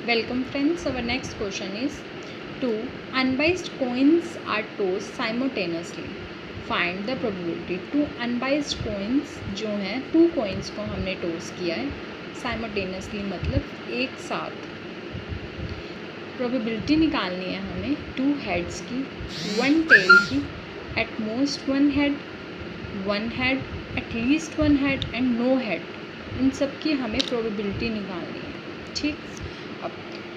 Welcome friends, our next question is 2 unbiased coins are tossed simultaneously. Find the probability. 2 unbiased coins जो हैं 2 coins को हमने toss किया है simultaneously मतलब एक साथ. प्रोबेबिलिटी निकालनी है हमें 2 हेड्स की, 1 टेल की, at most 1 head, 1 head, at least 1 head and no head. इन सब की हमें प्रोबेबिलिटी निकालनी है. ठीक, अब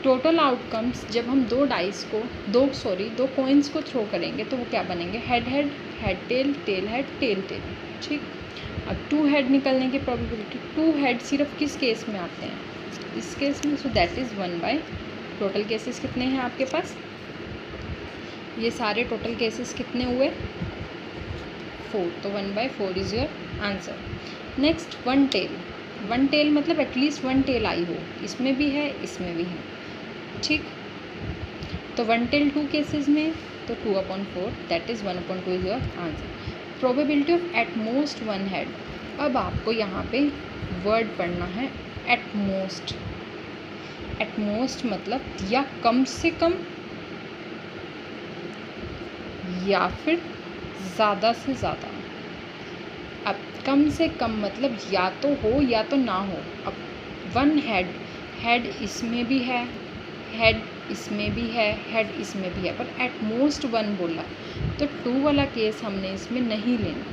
टोटल आउटकम्स जब हम दो कॉइन्स को थ्रो करेंगे तो वो क्या बनेंगे? Head head, head tail, tail head, tail tail. ठीक, अब 2 हेड निकलने की प्रोबेबिलिटी. 2 हेड सिर्फ किस केस में आते हैं? इस केस में. So that is 1/. Total cases कितने हैं आपके पास? ये सारे टोटल केसेस कितने हुए? 4. तो 1/4 is your answer. Next 1 tail. 1 tail मतलब एटलीस्ट 1 टेल आई हो. इसमें भी है, इसमें भी है. ठीक, तो 1 टेल 2 केसेस में, तो 2/4 that is 1/2 is your answer. Probability of eight most 1 head. अब आपको यहाँ पे वर्ड पढ़ना है एट मोस्ट. एट मोस्ट मतलब या कम से कम या फिर ज़्यादा से ज़्यादा. अब कम से कम मतलब या तो हो या तो ना हो. अब 1 हेड, हेड इसमें भी है, हेड इसमें भी है, हेड इसमें भी है, पर एट मोस्ट 1 बोला तो 2 वाला केस हमने इसमें नहीं लेना.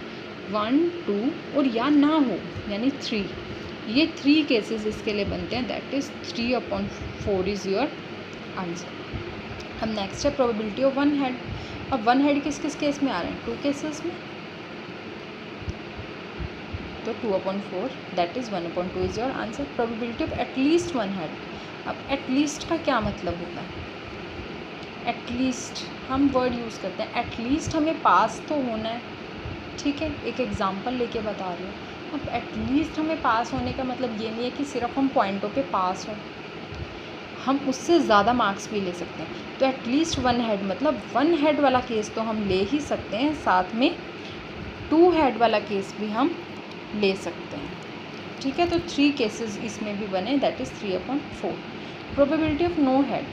1, 2 और या ना हो यानी 3. ये 3 केसेस इसके लिए बनते हैं. That is 3/4 is your answer. अब नेक्स्ट है प्रोबेबिलिटी ऑफ 1 हेड. अब 1 हेड किस किस केस में आ रहे हैं? 2 केसेस में, तो 2/4 that is 1/2 is your answer. Probability of at least 1 head. अब एटलीस्ट का क्या मतलब होता है? एटलीस्ट हम वर्ड यूज़ करते हैं. एटलीस्ट हमें पास तो होना है. ठीक है, एक एग्जांपल लेके बता रही हूँ. अब एटलीस्ट हमें पास होने का मतलब ये नहीं है कि सिर्फ हम पॉइंटों पे पास हों, हम उससे ज़्यादा मार्क्स भी ले सकते हैं. तो एटलीस्ट 1 हेड मतलब 1 हेड वाला केस तो हम ले ही सकते हैं, साथ में 2 हेड वाला केस भी हम ले सकते हैं. ठीक है, तो 3 केसेस इसमें भी बने. That is 3/4. Probability of no head.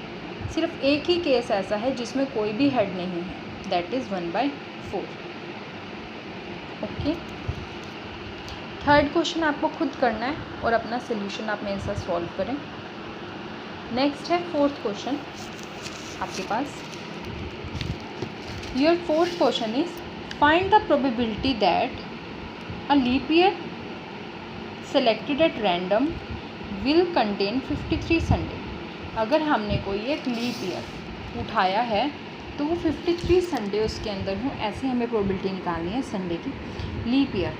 सिर्फ एक ही केस ऐसा है जिसमें कोई भी हेड नहीं है. That is 1/4. Okay, third question आपको खुद करना है और अपना सोल्यूशन आप मेरे साथ सॉल्व करें. नेक्स्ट है 4th क्वेश्चन आपके पास. Your 4th question is find the probability that a leap year selected at random will contain 53 Sunday. अगर हमने कोई एक लीप ईयर उठाया है तो वो 53 संडे उसके अंदर हो, ऐसे हमें प्रोबेबिलिटी निकालनी है संडे की. लीप ईयर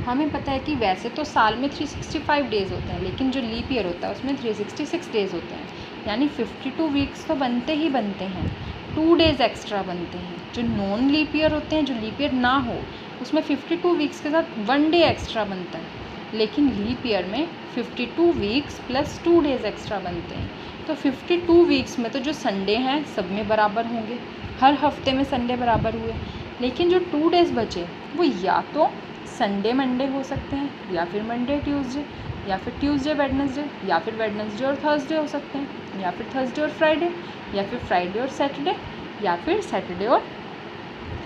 हमें पता है कि वैसे तो साल में 365 डेज़ होते हैं, लेकिन जो लीप ईयर होता है उसमें 366 डेज़ होते हैं, यानी 52 वीक्स तो बनते ही बनते हैं. 2 डेज़ एक्स्ट्रा बनते हैं. जो नॉन लीप ईयर होते हैं, जो लीप ईयर ना हो, उसमें 52 वीक्स के साथ 1 डे एक्स्ट्रा बनता है. लेकिन लीप ईयर में 52 वीक्स प्लस 2 डेज़ एक्स्ट्रा बनते हैं. तो 52 वीक्स में तो जो संडे हैं सब में बराबर होंगे, हर हफ्ते में संडे बराबर हुए. लेकिन जो 2 डेज़ बचे वो या तो संडे मंडे हो सकते हैं, या फिर मंडे ट्यूसडे, या फिर ट्यूसडे वेडनेसडे, या फिर वेडनेसडे और थर्सडे हो सकते हैं, या फिर थर्सडे और फ्राइडे, या फिर फ्राइडे और सैटरडे, या फिर सैटरडे और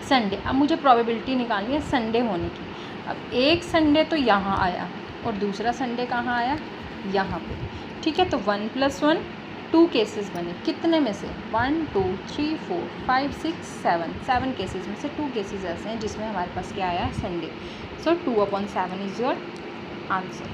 संडे. अब मुझे प्रोबेबिलिटी निकालनी है संडे होने की. अब एक संडे तो यहाँ आया और दूसरा संडे कहाँ आया? यहाँ पे. ठीक है, तो 1 + 1 2 केसेस बने. कितने में से? 1 2 3 4 5 6 7 केसेस में से 2 केसेस ऐसे हैं जिसमें हमारे पास क्या आया? Sunday. So 2/7 is your answer.